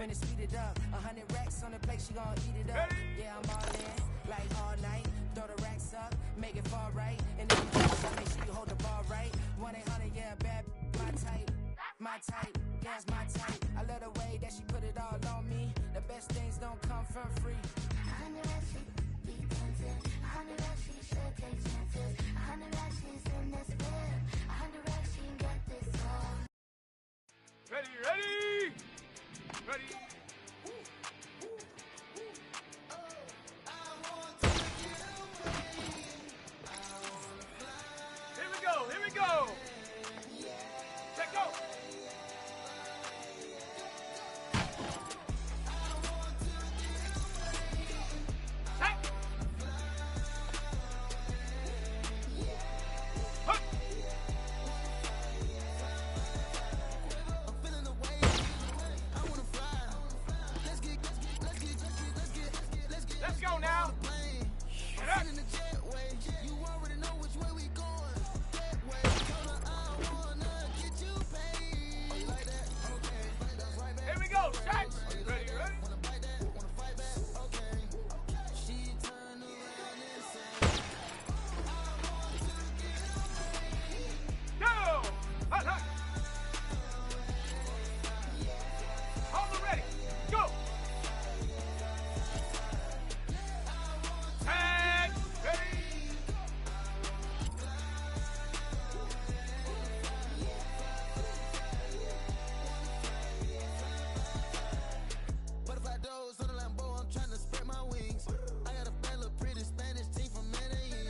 Turn and speed it up. 100 racks on the plate, she gon' eat it up. Yeah, I'm all in, like all night. Throw the racks up, make it fall right. And if you catch her, make sure you hold the ball right. 1-800, yeah, bad, my type. My type, yeah, it's my type. I love the way that she put it all on me. The best things don't come for free. 100 racks, she be tempted. 100 racks, she should take chances. 100 racks, she's in this bed. 100 racks, she can get this all. Ready? Here we go. Check go. Let's go now. Here we go, Shaq. Ready? Go! Hot. Hold it ready. Go! Tag! Ready? Butterfly doors on the Lambo, I'm trying to spread my wings. I got a bad little pretty Spanish team from Medellin.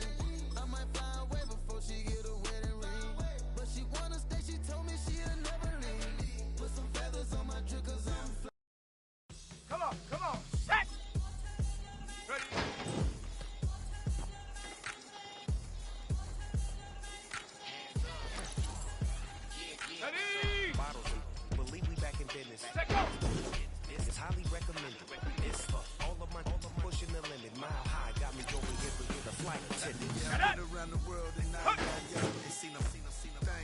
I might fly away before she get a wedding ring. But she wanna stay, she told me she'll never leave. Put some feathers on my drink 'cause I'm fly. Come on. Shaq! Ready? Ready? Bottles, believe we back in business. Check go! This is highly recommended. It's for all of my pushing the limit. Mile high got me going here with the flight attendant. Yeah, I've been around the world and I ain't seen a thing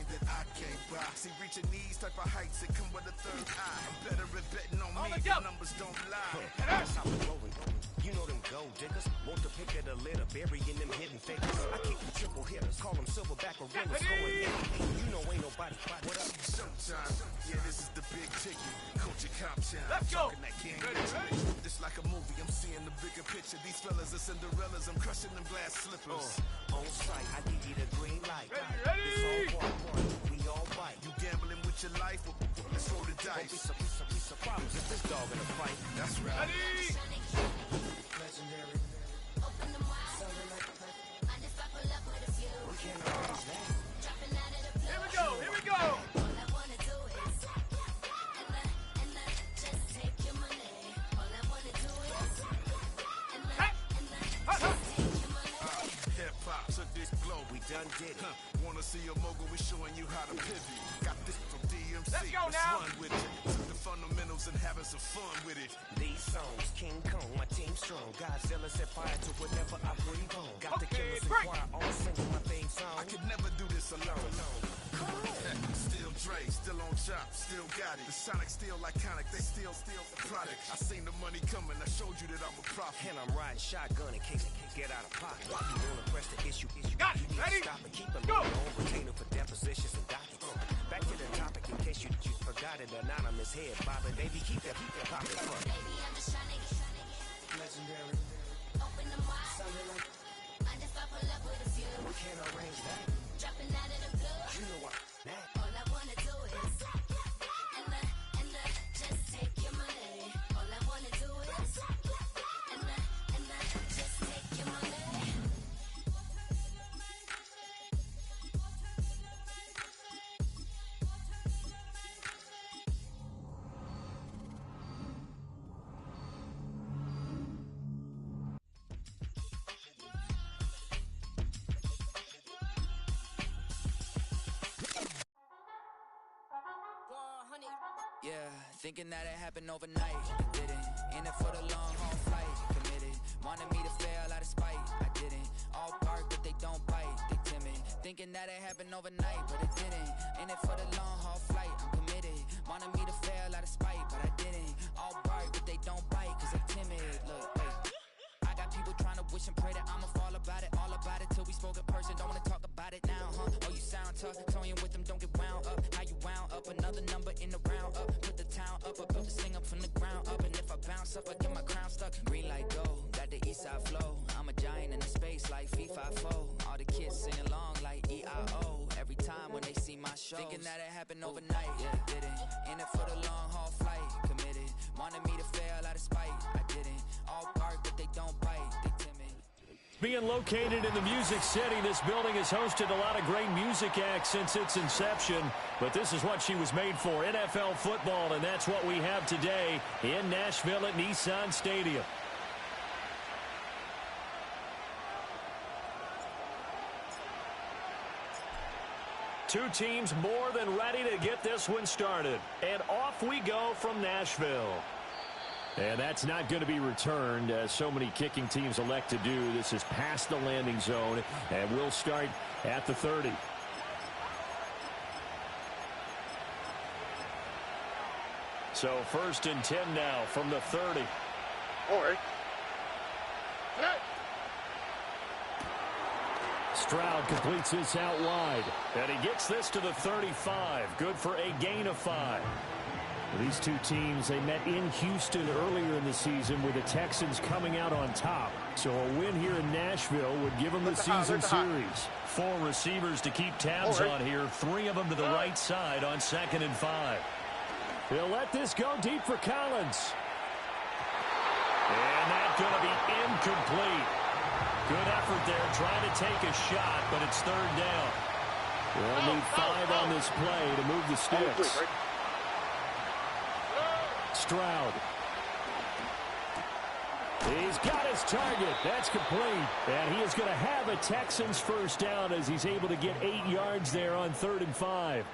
that I can't buy. See, reaching these type of heights, it come with a third eye. I'm better at betting on me, the numbers don't lie. That's how we rolling. You know them gold diggers. Want to pick at a litter, burying them hidden figures. I keep them triple hitters, call them silverback or gorillas. Going you know ain't nobody. What up? Showtime. Yeah, this is the big ticket. Coach your comp time. Let's go. Talking that gang. Ready? Just like a movie, I'm seeing the bigger picture. These fellas are Cinderellas, I'm crushing them glass slippers. On sight, I give you the green light. Ready? It's all one, we all bite. You gambling with your life? Well, let's roll the Don't dice. be surprised if this dog in a fight. That's right. Ready? Legendary. Open them wide. I just buckle up with a few. We can't arrange that. Dropping out of the blue. Here we go. All I wanna do is and just take your money. All I wanna do is and just take your money. Hip hop took this globe. We done did it. Wanna see a mogul? We showing you how to pivot. Got this from DMC. Let's go now. Run with it. Took the fundamentals and having some fun with it. These songs, King Kong, my team strong. Godzilla set fire to whatever I breathe on. Got the Okay, killers in break. choir all singing my theme song. I could never do this alone. Still Dre, still on top, still got it. The Sonic still iconic, they still the product. I seen the money coming, I showed you that I'm a prophet. And I'm riding shotgun in case it get out of pocket. You wanna press the issue. Got it. You need Ready? to stop and keep it Go. on retainer for depositions and dockets. Back to the topic in case you forgot it. Anonymous head bobbing, baby, keep that popping fun. Baby, I'm just trying to get Legendary. open them wide. I just buckle up with a few. We can't arrange that. Dropping out of the blue. You know what? That. All I wanna do is and just take your money. All I wanna do is and just take your money. Yeah, thinking that it happened overnight. Didn't. In it for the long haul flight. Committed. Wanted me to fail out of spite. I didn't. All bark, but they don't bite. They timid. Thinking that it happened overnight, but it didn't. In it for the long haul flight. I'm committed. Wanted me to fail out of spite, but I didn't. All bark. but they don't bite, cause they timid. Look, hey. I got people trying to wish and pray that I'ma fall about it, all about it, till we spoke in person. Don't wanna talk about it now, huh? Oh, you sound tough, toying with them, don't get wound up. How you wound up, another number in the round up. Put the town up, I built this thing up from the ground up. And if I bounce up, I get my crown stuck. Green light go, got the east side flow. I'm a giant in the space like FIFA 4. All the kids sing along like EIO. Every time when they see my show, thinking that it happened overnight, yeah, didn't. In it for the long haul flight, committed. Wanted me to fail out of spite, I didn't. All bark, but they don't bite, they timid. Being located in the Music City, this building has hosted a lot of great music acts since its inception, but this is what she was made for, NFL football, and that's what we have today in Nashville at Nissan Stadium. Two teams more than ready to get this one started, and off we go from Nashville. And that's not going to be returned, as so many kicking teams elect to do. This is past the landing zone, and we'll start at the 30. So 1st and 10 now from the 30. Stroud completes this out wide, and he gets this to the 35. Good for a gain of 5. These two teams, they met in Houston earlier in the season with the Texans coming out on top. So a win here in Nashville would give them the season series. 4 receivers to keep tabs on here. 3 of them to the right side on 2nd and 5. They'll let this go deep for Collins. And that's going to be incomplete. Good effort there, trying to take a shot, but it's 3rd down. They'll need 5 on this play to move the sticks. Stroud. He's got his target. That's complete. And he is going to have a Texans first down as he's able to get 8 yards there on 3rd and 5.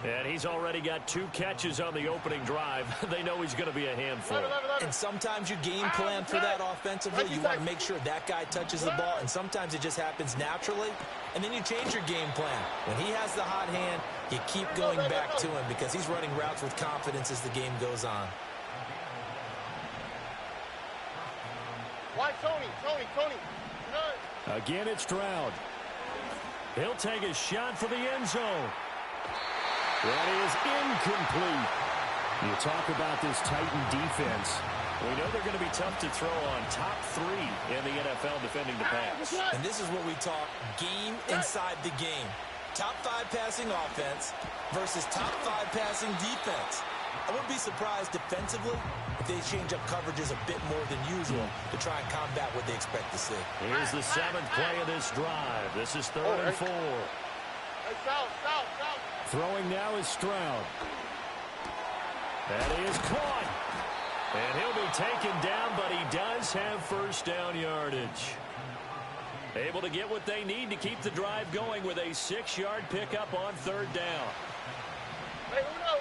And he's already got 2 catches on the opening drive. They know he's going to be a handful. And sometimes you game plan for that offensively. You want to make sure that guy touches the ball, and sometimes it just happens naturally. And then you change your game plan. When he has the hot hand, you keep going back to him because he's running routes with confidence as the game goes on. Why Tony? Again, it's Stroud. He'll take a shot for the end zone. That is incomplete. You talk about this Titan defense. We know they're going to be tough to throw on. Top 3 in the NFL defending the pass. And this is what we talk game inside the game. Top 5 passing offense versus top 5 passing defense. I wouldn't be surprised defensively if they change up coverages a bit more than usual to try and combat what they expect to see. Here's the 7th play of this drive. This is 3rd and 4. Throwing now is Stroud. That is caught. And he'll be taken down, but he does have first down yardage. Able to get what they need to keep the drive going with a 6-yard pickup on 3rd down. Hey, uno.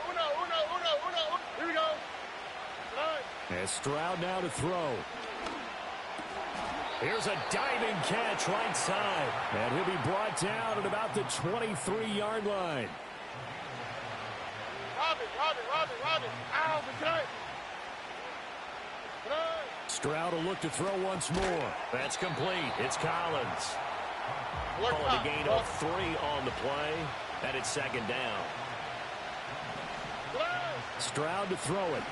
Here we go. And Stroud now to throw. Here's a diving catch right side. And he'll be brought down at about the 23-yard line. Robin. Ow, the cut. Stroud will look to throw once more. That's complete. It's Collins. Calling a gain of 3 on the play. And it's 2nd down. Stroud to throw it.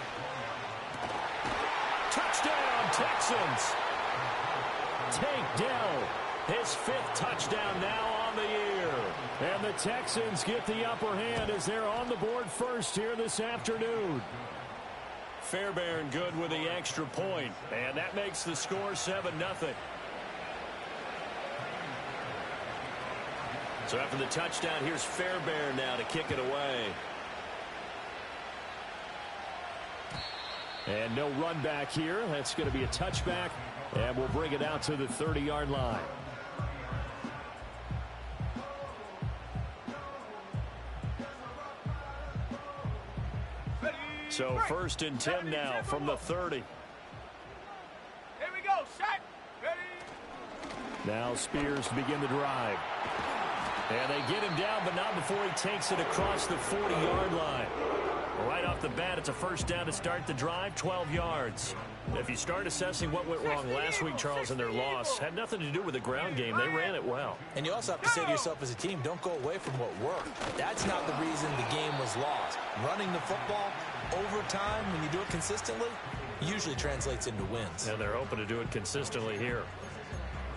Touchdown, Texans. Tank Dell. His 5th touchdown now on the year. And the Texans get the upper hand as they're on the board first here this afternoon. Fairbairn good with the extra point. And that makes the score 7-0. So after the touchdown, here's Fairbairn now to kick it away. And no run back here. That's going to be a touchback. And we'll bring it out to the 30-yard line. So 1st and 10 now from the 30. Here we go. Shot. Ready. Now Spears to begin the drive. And they get him down, but not before he takes it across the 40-yard line. Right off the bat, it's a first down to start the drive, 12 yards. If you start assessing what went wrong last week, Charles, in their loss, had nothing to do with the ground game. They ran it well. And you also have to say to yourself as a team, don't go away from what worked. That's not the reason the game was lost. Running the football over time, when you do it consistently, usually translates into wins. And they're hoping to do it consistently here.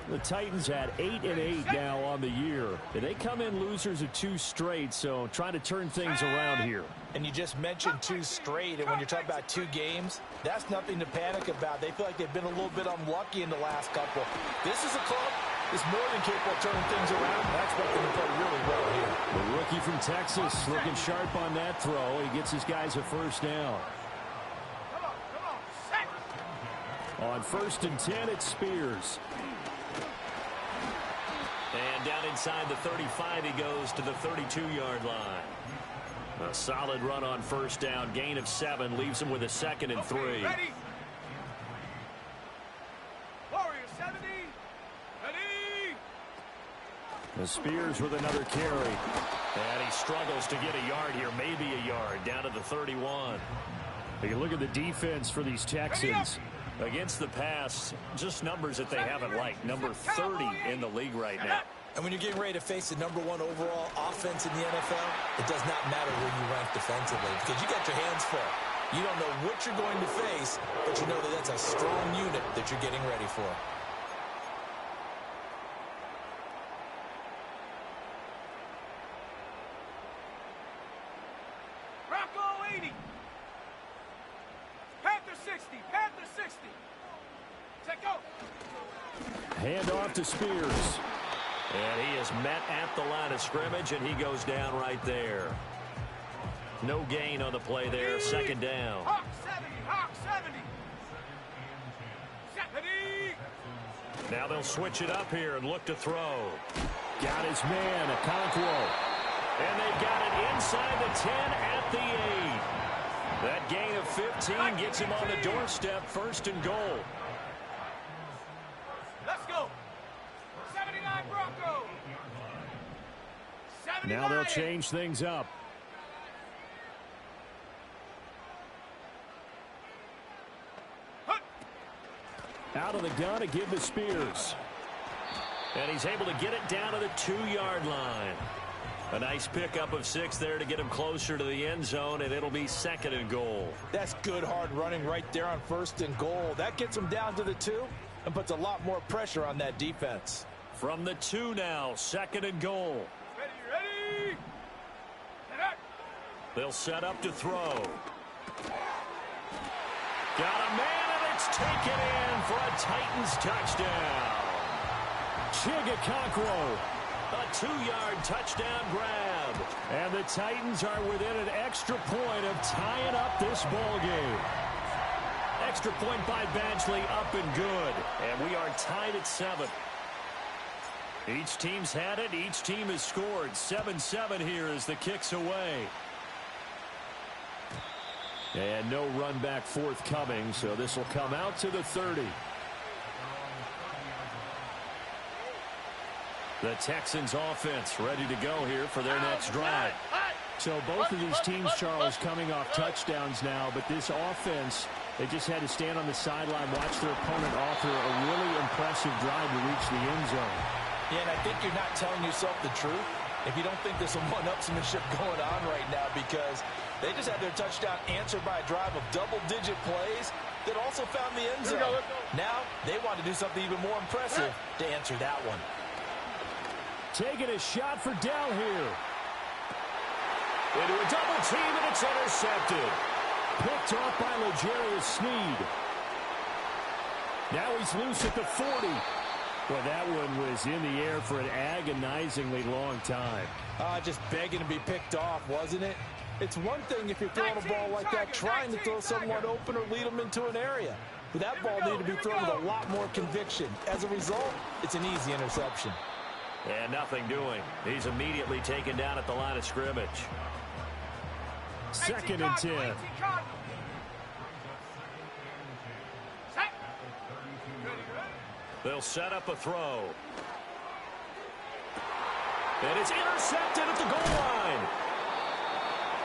The Titans had 8-8 now on the year. And they come in losers of 2 straight, so trying to turn things around here. And you just mentioned 2 straight, and when you're talking about 2 games, that's nothing to panic about. They feel like they've been a little bit unlucky in the last couple. This is a club that's more than capable of turning things around. That's what they play really well here. The rookie from Texas looking sharp on that throw. He gets his guys a first down. On 1st and 10, it's Spears. And down inside the 35, he goes to the 32-yard line. A solid run on first down. Gain of 7 leaves him with a 2nd and 3. Ready? Warrior 70. Ready? The Spears with another carry. And he struggles to get a yard here, maybe a yard, down to the 31. You look at the defense for these Texans. Against the pass, just numbers that they haven't liked. Number 30 in the league right now. And when you're getting ready to face the #1 overall offense in the NFL, it does not matter where you rank defensively because you got your hands full. You don't know what you're going to face, but you know that that's a strong unit that you're getting ready for. Bronco 80. Panther 60. Panther 60. Check go. Hand off to Spears. And he is met at the line of scrimmage, and he goes down right there. No gain on the play there. 2nd down. Hawk 70. Hawk 70. 70. Now they'll switch it up here and look to throw. Got his man, Okonkwo. And they've got it inside the 10 at the 8. That gain of 15 gets him on the doorstep, 1st and goal. Let's go. 79 Bronco. 70 Now they'll Lions. change things up. Out of the gun to give to Spears. And he's able to get it down to the 2-yard line. A nice pickup of 6 there to get him closer to the end zone, and it'll be 2nd and goal. That's good hard running right there on 1st and goal. That gets him down to the 2 and puts a lot more pressure on that defense. From the 2 now, 2nd and goal. Ready. They'll set up to throw. Got a man, and it's taken in for a Titans touchdown. Chig Okonkwo. A 2-yard touchdown grab. And the Titans are within an extra point of tying up this ball game. Extra point by Badgley, up and good. And we are tied at 7. Each team's had it. Each team has scored. 7-7 here as the kick's away. And no run back forthcoming, so this will come out to the 30. The Texans offense ready to go here for their next drive. So both of these teams, Charles, coming off touchdowns now, but this offense, they just had to stand on the sideline, watch their opponent author a really impressive drive to reach the end zone. Yeah, and I think you're not telling yourself the truth if you don't think there's some one-upsmanship going on right now, because they just had their touchdown answered by a drive of double-digit plays that also found the end zone. Now they want to do something even more impressive to answer that one. Taking a shot for Dell here. Into a double team, and it's intercepted. Picked off by L'Jarius Sneed. Now he's loose at the 40. Well, that one was in the air for an agonizingly long time. Just begging to be picked off, wasn't it? It's one thing if you're throwing a ball like that, trying to throw someone open or lead them into an area. But that ball needed to be thrown with a lot more conviction. As a result, it's an easy interception. And nothing doing. He's immediately taken down at the line of scrimmage. 2nd and 10. They'll set up a throw. And it's intercepted at the goal line.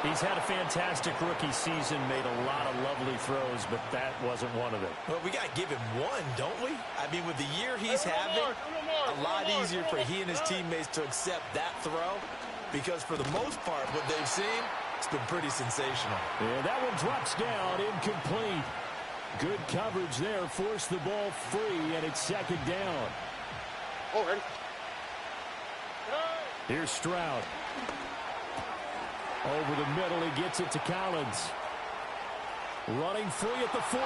He's had a fantastic rookie season, made a lot of lovely throws, but that wasn't one of them. Well, we got to give him one, don't we? I mean, with the year he's having, a lot easier for he and his teammates to accept that throw because for the most part, what they've seen, it's been pretty sensational. And that one drops down, incomplete. Good coverage there, forced the ball free, and it's second down. Oh, Here's Stroud. Over the middle, he gets it to Collins. Running free at the 45.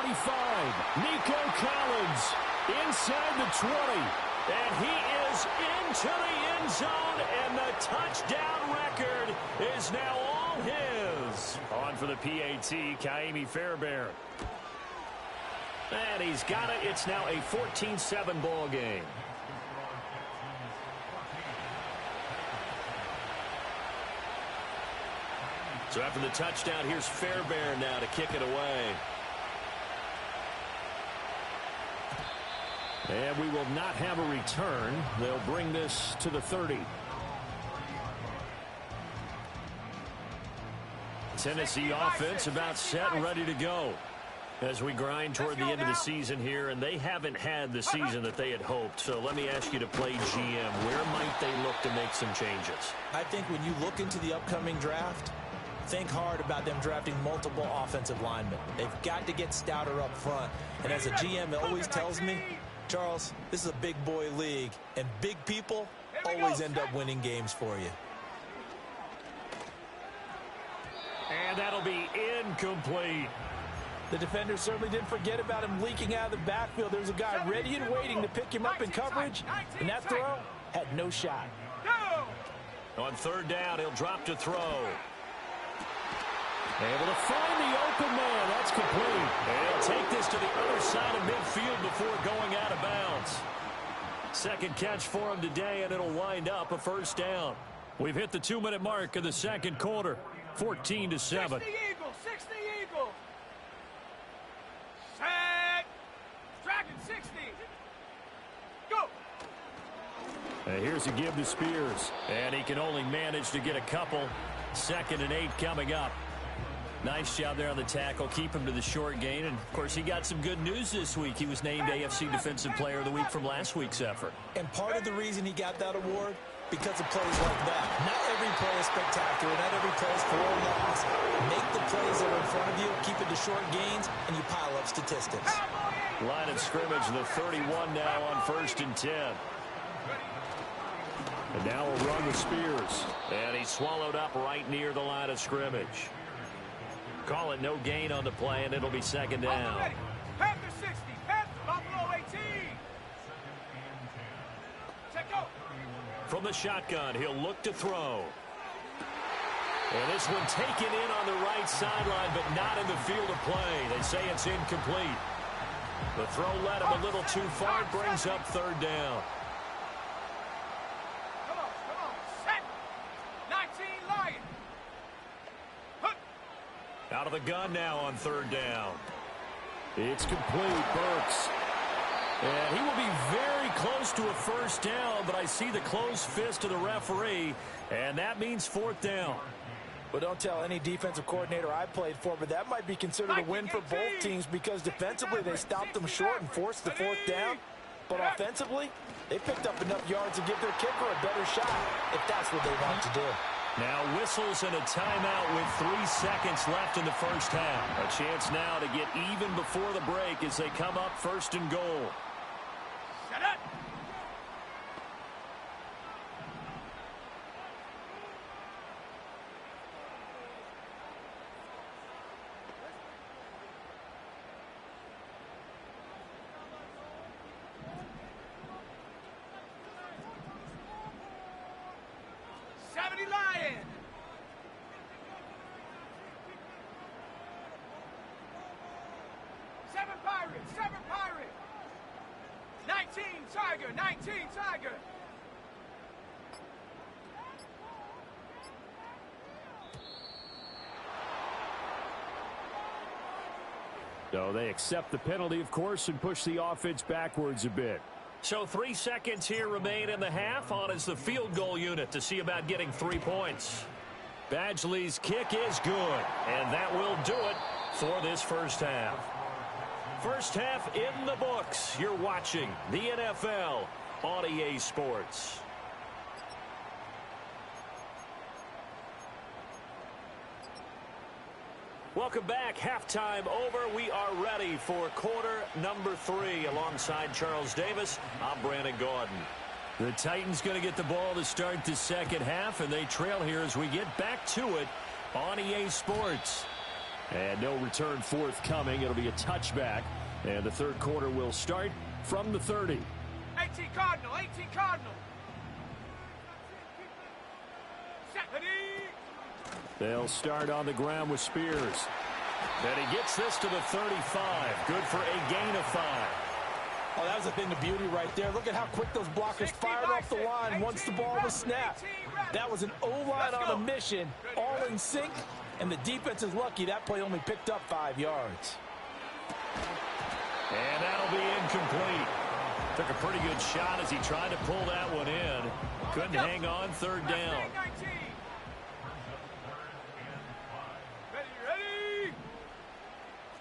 Nico Collins inside the 20. And he is into the end zone, and the touchdown record is now all his. On for the PAT, Ka'imi Fairbairn. And he's got it. It's now a 14-7 ball game. So after the touchdown, here's Fairbairn now to kick it away. And we will not have a return. They'll bring this to the 30. Tennessee offense about set and ready to go as we grind toward the end of the season here, and they haven't had the season that they had hoped. So let me ask you to play GM. Where might they look to make some changes? I think when you look into the upcoming draft, think hard about them drafting multiple offensive linemen. They've got to get stouter up front. And as a GM, it always tells me, Charles, this is a big boy league, and big people always end up winning games for you. And that'll be incomplete. The defender certainly didn't forget about him leaking out of the backfield. There's a guy ready and waiting to pick him up in coverage, and that throw had no shot. On third down, he'll drop to throw. Able to find the open man. That's complete. And he'll take this to the other side of midfield before going out of bounds. Second catch for him today, and it'll wind up a first down. We've hit the 2-minute mark of the second quarter. 14-7. 60 Eagles, 60 Eagles. Set. Dragon 60. Go. And here's a give to Spears. And he can only manage to get a couple. 2nd and 8 coming up. Nice job there on the tackle. Keep him to the short gain. And, of course, he got some good news this week. He was named AFC Defensive Player of the Week from last week's effort. And part of the reason he got that award, because of plays like that. Not every play is spectacular. Not every play is for a loss. Make the plays that are in front of you, keep it to short gains, and you pile up statistics. Line of scrimmage, the 31 now on 1st and 10. And now a run with Spears. And he's swallowed up right near the line of scrimmage. Call it no gain on the play, and it'll be second down. Panther 60, Panther, Buffalo 18. Check go. From the shotgun, he'll look to throw. And this one taken in on the right sideline, but not in the field of play. They say it's incomplete. The throw led him a little too far. It brings up third down. Come on, set. 19 Lion. Out of the gun now on third down. It's complete, Burks. And he will be very close to a first down, but I see the closed fist of the referee, and that means 4th down. Well, don't tell any defensive coordinator I played for, but that might be considered a win for both teams because defensively they stopped them short and forced the 4th down. But offensively, they picked up enough yards to give their kicker a better shot if that's what they want to do. Now whistles and a timeout with 3 seconds left in the first half. A chance now to get even before the break as they come up 1st and goal. Shut up. Lion. Seven Pirates. 19 Tiger. So they accept the penalty, of course, and push the offense backwards a bit. So 3 seconds here remain in the half. On is the field goal unit to see about getting 3 points. Badgley's kick is good, and that will do it for this first half. First half in the books. You're watching the NFL on EA Sports. Welcome back. Halftime over. We are ready for quarter number 3. Alongside Charles Davis, I'm Brandon Gaudin. The Titans going to get the ball to start the second half, and they trail here as we get back to it on EA Sports. And no return forthcoming. It'll be a touchback, and the third quarter will start from the 30. 18 Cardinal, 18 Cardinal. Set, ready. They'll start on the ground with Spears. And he gets this to the 35. Good for a gain of 5. Oh, that was a thing of beauty right there. Look at how quick those blockers fired off the line once the ball was snapped. That was an O-line on a mission, all in sync, and the defense is lucky that play only picked up 5 yards. And that'll be incomplete. Took a pretty good shot as he tried to pull that one in. Couldn't hang on, third down. Ready?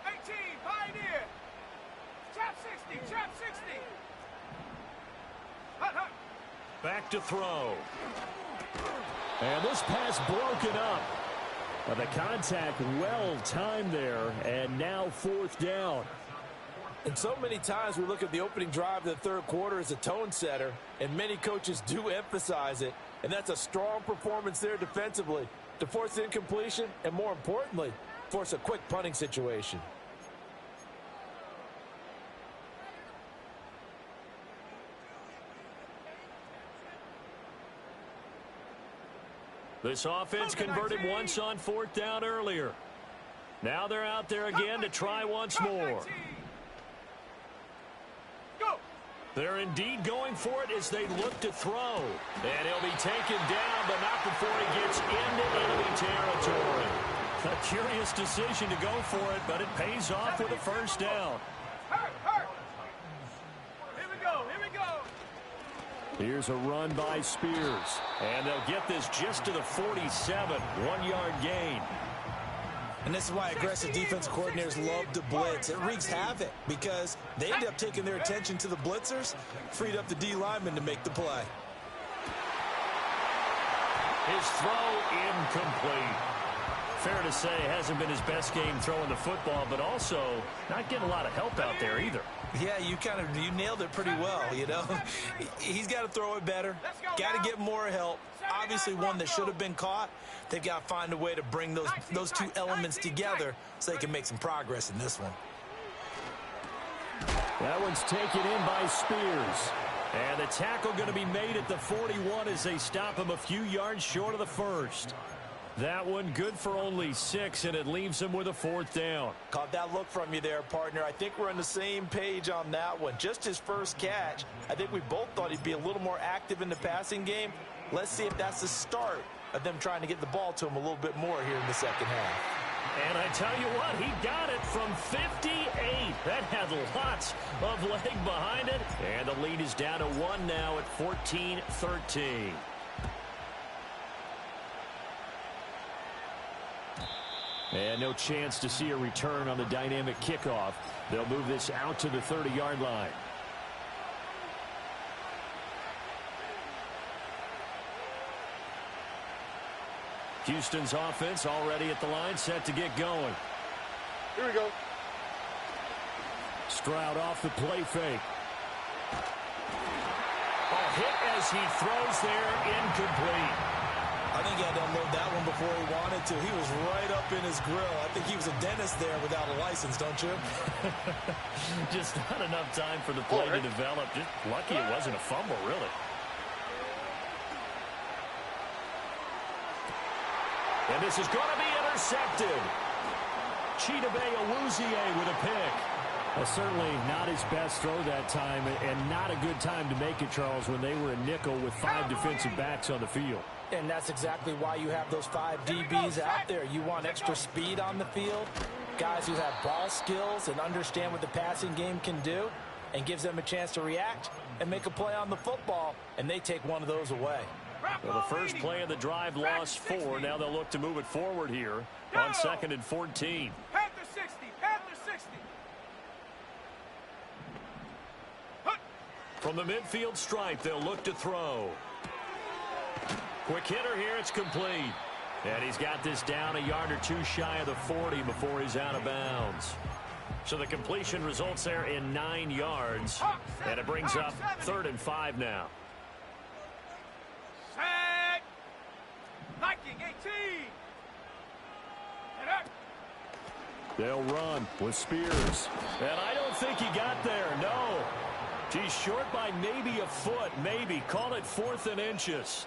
18, Pioneer. Trap 60, trap 60. Hut. Back to throw. And this pass broken up. The contact well timed there, and now fourth down. And so many times we look at the opening drive of the third quarter as a tone setter, and many coaches do emphasize it, and that's a strong performance there defensively to force incompletion and, more importantly, force a quick punting situation. This offense converted once on fourth down earlier. Now they're out there again to try once more. They're indeed going for it as they look to throw. And he'll be taken down, but not before he gets into enemy territory. A curious decision to go for it, but it pays off with a first down. Hurt. Here we go. Here's a run by Spears. And they'll get this just to the 47. 1-yard gain. And this is why aggressive defense coordinators love to blitz. It wreaks havoc because they end up taking their attention to the blitzers, freed up the D lineman to make the play. His throw incomplete. Fair to say, hasn't been his best game throwing the football, but also not getting a lot of help out there either. Yeah, you nailed it pretty well, you know. He's got to throw it better, got to get more help. Obviously one that should have been caught. They've got to find a way to bring those two elements together so they can make some progress in this one. That one's taken in by Spears. And the tackle going to be made at the 41 as they stop him a few yards short of the first. That one good for only 6, and it leaves him with a fourth down. Caught that look from you there, partner. I think we're on the same page on that one. Just his first catch. I think we both thought he'd be a little more active in the passing game. Let's see if that's the start of them trying to get the ball to him a little bit more here in the second half. And I tell you what, he got it from 58. That had lots of leg behind it. And the lead is down to 1 now at 14-13. And no chance to see a return on the dynamic kickoff. They'll move this out to the 30-yard line. Houston's offense already at the line, set to get going. Here we go. Stroud off the play fake. A hit as he throws there, incomplete. I think he had to unload that one before he wanted to. He was right up in his grill. I think he was a dentist there without a license, don't you? Just not enough time for the play to develop. Just lucky it wasn't a fumble, really. And this is going to be intercepted. Chidobe Awuzie with a pick. Well, certainly not his best throw that time, and not a good time to make it, Charles, when they were a nickel with 5 defensive backs on the field. And that's exactly why you have those 5 DBs out there. You want extra speed on the field, guys who have ball skills and understand what the passing game can do, and gives them a chance to react and make a play on the football, and they take one of those away. Well, the first play of the drive lost 4. Now they'll look to move it forward here on 2nd and 14. Panther 60. Panther 60. From the midfield stripe, they'll look to throw. Quick hitter here. It's complete. And he's got this down a yard or two shy of the 40 before he's out of bounds. So the completion results there in 9 yards. And it brings up 3rd and 5 now. Set. Viking 18. They'll run with Spears. And I don't think he got there. No. He's short by maybe a foot. Maybe. Call it 4th and inches.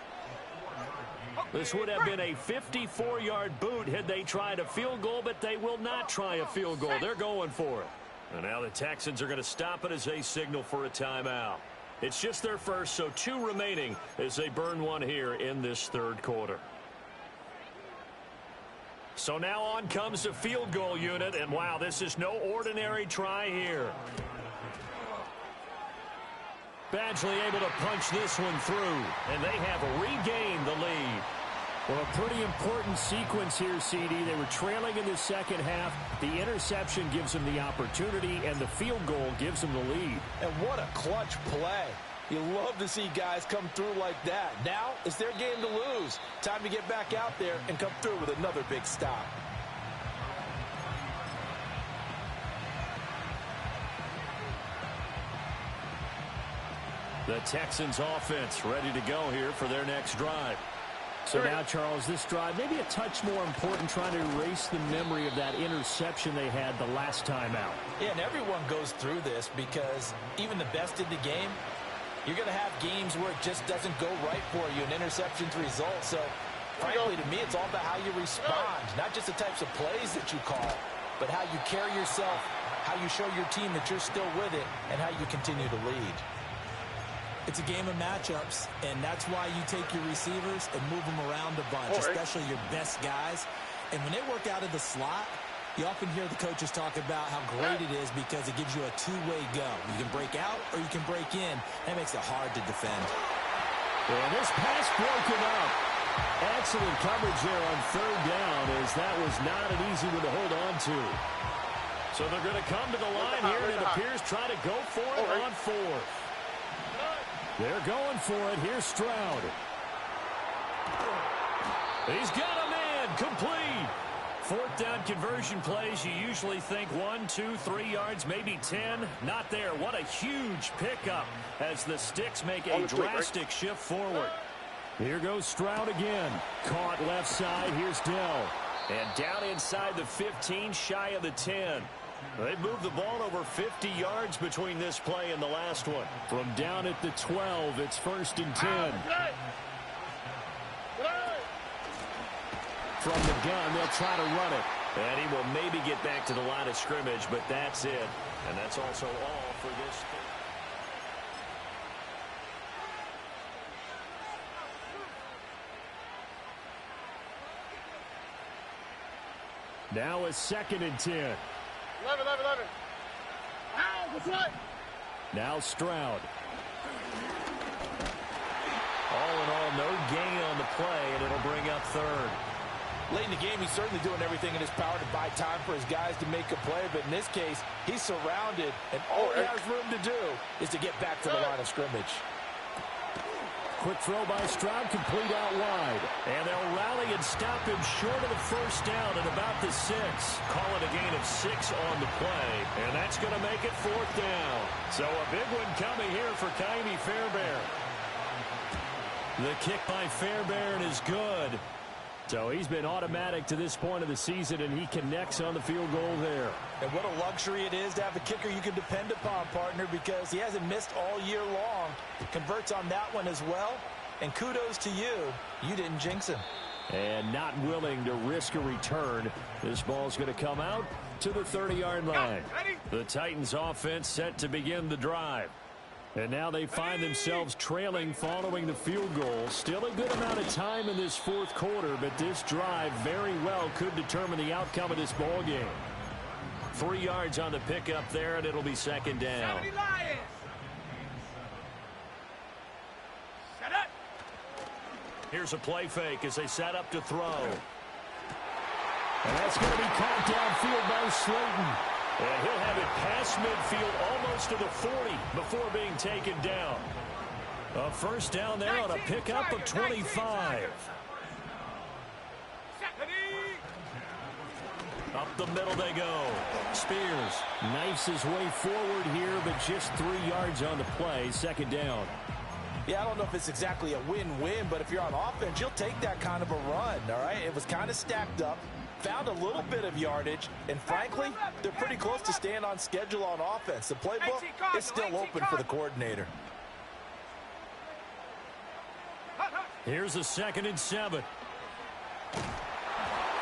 This would have been a 54-yard boot had they tried a field goal, but they will not try a field goal. They're going for it. And now the Texans are going to stop it as they signal for a timeout. It's just their first, so 2 remaining as they burn one here in this 3rd quarter. So now on comes the field goal unit, and wow, this is no ordinary try here. Badgley able to punch this one through, and they have regained the lead. Well, a pretty important sequence here, CD. They were trailing in the second half. The interception gives them the opportunity, and the field goal gives them the lead. And what a clutch play. You love to see guys come through like that. Now it's their game to lose. Time to get back out there and come through with another big stop. The Texans offense ready to go here for their next drive. So now, Charles, this drive maybe a touch more important, trying to erase the memory of that interception they had the last time out. Yeah, and everyone goes through this because even the best in the game, you're going to have games where it just doesn't go right for you, and interceptions result. So, frankly, to me, it's all about how you respond, not just the types of plays that you call, but how you carry yourself, how you show your team that you're still with it, and how you continue to lead. It's a game of matchups, and that's why you take your receivers and move them around a bunch, especially your best guys. And when they work out of the slot, you often hear the coaches talk about how great it is because it gives you a two-way go. You can break out or you can break in. That makes it hard to defend. And this pass broken up. Excellent coverage there on 3rd down, as that was not an easy one to hold on to. So they're going to come to the line here, and it appears try to go for it on 4th. They're going for it. Here's Stroud. He's got a man. Complete. 4th down conversion plays. You usually think 1, 2, 3 yards, maybe 10. Not there. What a huge pickup as the Sticks make a drastic shift forward. Here goes Stroud again. Caught left side. Here's Dell. And down inside the 15, shy of the 10. They moved the ball over 50 yards between this play and the last one. From down at the 12, it's 1st and 10. From the gun, they'll try to run it. And he will maybe get back to the line of scrimmage, but that's it. And that's also all for this. Now it's 2nd and 10. 11. Ow, what's right? Now Stroud. All in all, no gain on the play, and it'll bring up 3rd. Late in the game, he's certainly doing everything in his power to buy time for his guys to make a play, but in this case, he's surrounded, and all he has room to do is to get back to the line of scrimmage. Quick throw by Stroud, complete out wide. And they'll rally and stop him short of the 1st down at about the 6. Call it a gain of 6 on the play. And that's going to make it 4th down. So a big one coming here for Ka'imi Fairbairn. The kick by Fairbairn is good. So he's been automatic to this point of the season, and he connects on the field goal there. And what a luxury it is to have a kicker you can depend upon, partner, because he hasn't missed all year long. Converts on that one as well. And kudos to you. You didn't jinx him. And not willing to risk a return. This ball's going to come out to the 30-yard line. The Titans offense set to begin the drive. And now they find themselves trailing following the field goal. Still a good amount of time in this 4th quarter, but this drive very well could determine the outcome of this ball game. 3 yards on the pickup there, and it'll be 2nd down. 70 Lions. Set up. Here's a play fake as they set up to throw. And that's going to be caught downfield by Slayton. And he'll have it past midfield almost to the 40 before being taken down. A first down there on a pickup of 25. Up the middle they go. Spears knifes his way forward here, but just 3 yards on the play. Second down. Yeah, I don't know if it's exactly a win-win, but if you're on offense, you'll take that kind of a run, all right? It was kind of stacked up, found a little bit of yardage, and frankly, they're pretty close to staying on schedule on offense. The playbook is still open for the coordinator. Here's a 2nd and 7.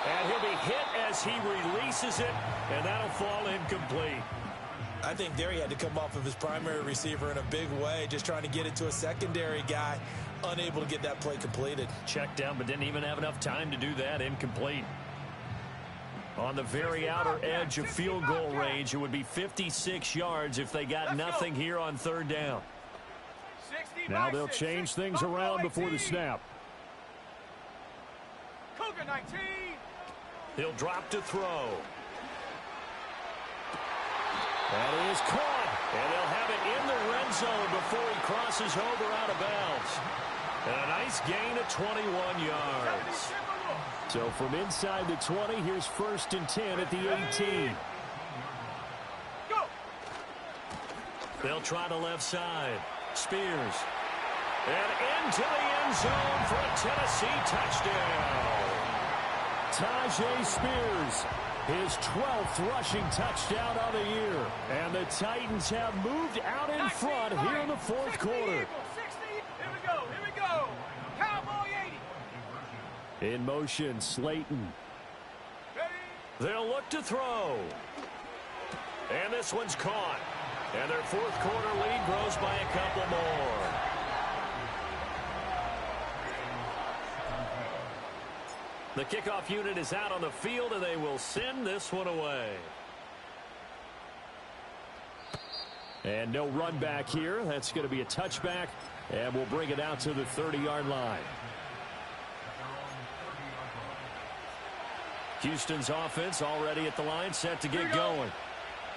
And he'll be hit as he releases it, and that'll fall incomplete. I think there he had to come off of his primary receiver in a big way, just trying to get it to a secondary guy, unable to get that play completed. Checked down, but didn't even have enough time to do that. Incomplete. On the very outer edge of field goal range, it would be 56 yards if they got nothing here on 3rd down. Now they'll change things around before the snap. Cougar 19. He'll drop to throw. That is caught. And they'll have it in the red zone before he crosses over out of bounds. And a nice gain of 21 yards. So from inside the 20, here's 1st and 10 at the 18. Go. They'll try the left side. Spears. And into the end zone for a Tennessee touchdown. Tyjae Spears, his 12th rushing touchdown of the year. And the Titans have moved out in front here in the 4th quarter. 60. Here we go. Cowboy 80. In motion, Slayton. They'll look to throw. And this one's caught. And their 4th quarter lead grows by a couple more. The kickoff unit is out on the field, and they will send this one away. And no run back here. That's going to be a touchback, and we'll bring it out to the 30-yard line. Houston's offense already at the line, set to get going.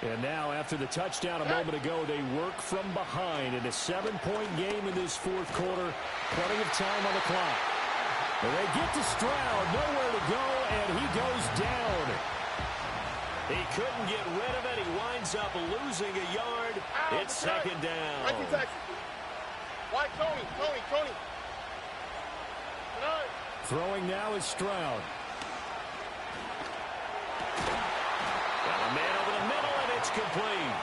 And now, after the touchdown a moment ago, they work from behind in a 7-point game in this 4th quarter. Plenty of time on the clock. And they get to Stroud, nowhere to go, and he goes down. He couldn't get rid of it. He winds up losing a yard. It's 2nd down. White, Tony. Throwing now is Stroud. Got a man over the middle, and it's complete.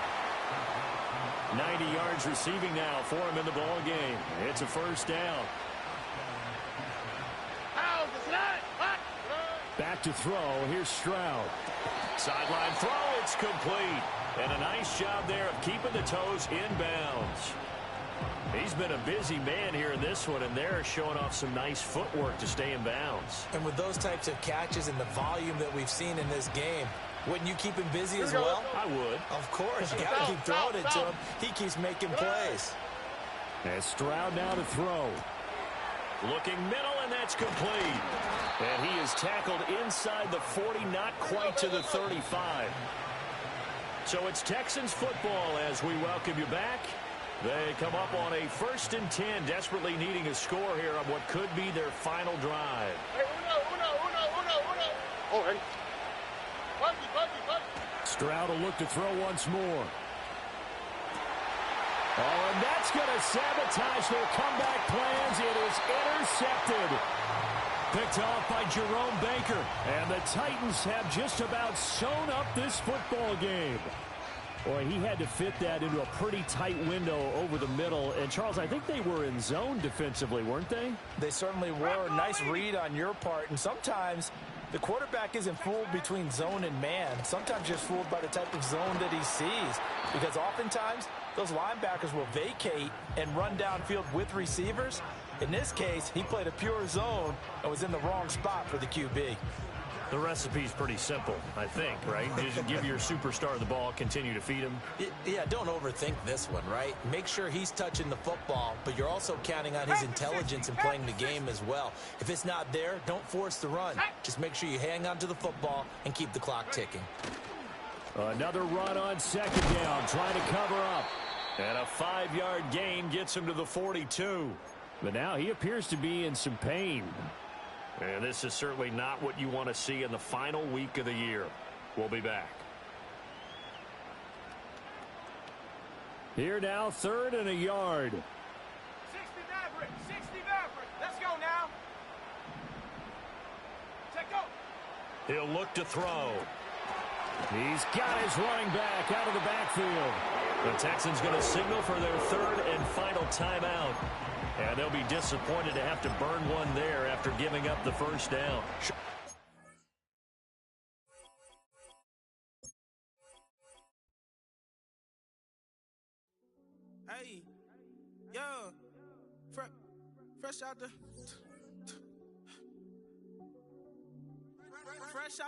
90 yards receiving now for him in the ball game. It's a 1st down. Back to throw. Here's Stroud. Sideline throw. It's complete. And a nice job there of keeping the toes inbounds. He's been a busy man here in this one, and they're showing off some nice footwork to stay in bounds. And with those types of catches and the volume that we've seen in this game, wouldn't you keep him busy as well? I would. Of course. You got to keep throwing it to him. He keeps making plays. And Stroud now to throw. Looking middle, and that's complete. And he is tackled inside the 40, not quite to the 35. So it's Texans football as we welcome you back. They come up on a 1st and 10, desperately needing a score here on what could be their final drive. Hey, uno. Oh, hey. Buggy. Stroud will look to throw once more. Oh, and that's going to sabotage their comeback plans. It is intercepted. Picked off by Jerome Baker. And the Titans have just about sewn up this football game. Boy, he had to fit that into a pretty tight window over the middle. And, Charles, I think they were in zone defensively, weren't they? They certainly were. Nice read on your part. And sometimes the quarterback isn't fooled between zone and man. Sometimes just fooled by the type of zone that he sees. Because oftentimes those linebackers will vacate and run downfield with receivers. In this case, he played a pure zone and was in the wrong spot for the QB. The recipe's pretty simple, I think, right? Just give your superstar the ball, continue to feed him. Yeah, don't overthink this one, right? Make sure he's touching the football, but you're also counting on his intelligence in playing the game as well. If it's not there, don't force the run. Just make sure you hang on to the football and keep the clock ticking. Another run on second down, trying to cover up. And a 5-yard gain gets him to the 42. But now he appears to be in some pain. And this is certainly not what you want to see in the final week of the year. We'll be back. Here now, 3rd and a yard. 60 Maverick, 60 Maverick. Let's go now. Check go. He'll look to throw. He's got his running back out of the backfield. The Texans going to signal for their 3rd and final timeout. And they'll be disappointed to have to burn one there after giving up the first down. Hey, yo, fresh out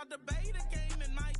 the beta game in my